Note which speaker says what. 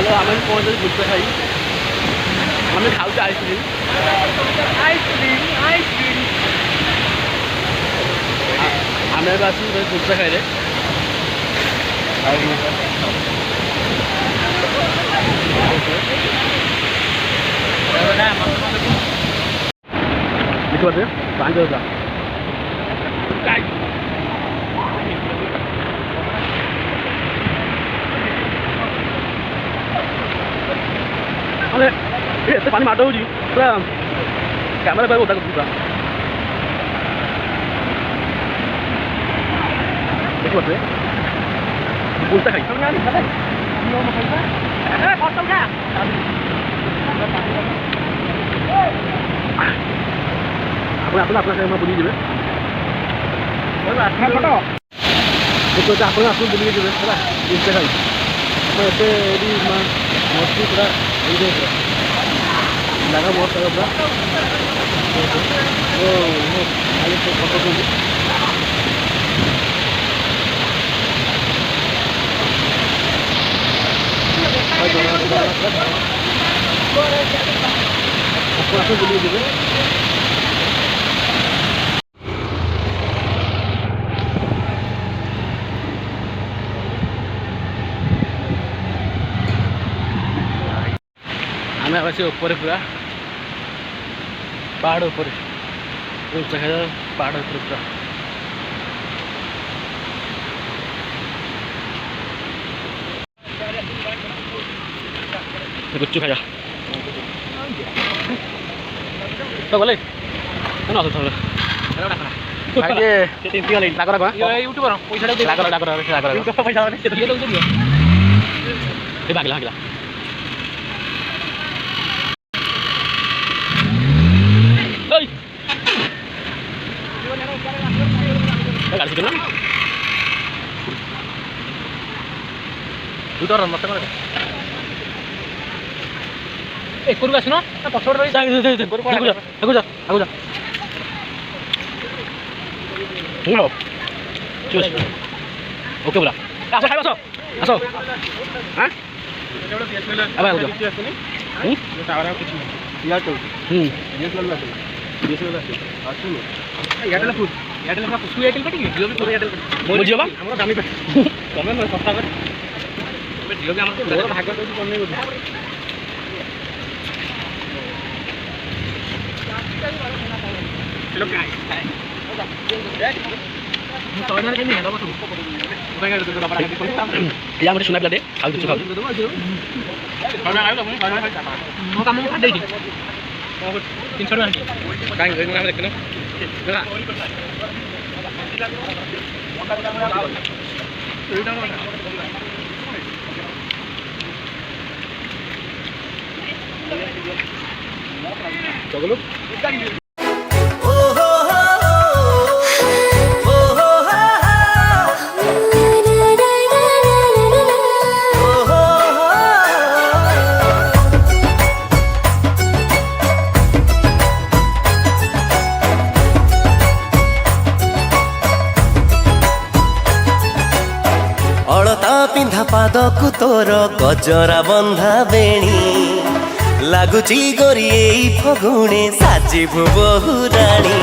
Speaker 1: चलो आम भी पहुँचे गुप्ता खाई आम खाऊ आइसक्रीम आइसक्रीम आइसक्रीम आम आस गुप्ता खाई देखिए पाँच हजार अरे ये पानी मार दूँगी पूरा कैमरा पे होता है पूरा देखो बच्चे बोलता है अपना कैमरा बुली जाए देखो आप बुली जाए पूरा बुलते खाई एते मस्ती पूरा जगह बहुत सारा पूरा फोटो बुली जाए आम आस पूरा पहाड़ ऊपर पहाड़ ऊपर पूरा गुच्चू खाजा तो गले आसना पछड़ ओके बोला आस खाई आस आस हाँ yang udah sunat deh, kalau itu kalau. Kalau yang mau kamu ada ini. Mau tinggal lagi. Kain gini nggak ada kena. Enggak. Coba lu.
Speaker 2: पिंधा पादकु तोर गजरा बंधा बेणी लगुची गोरी फगुणे साजिबु बहुराणी।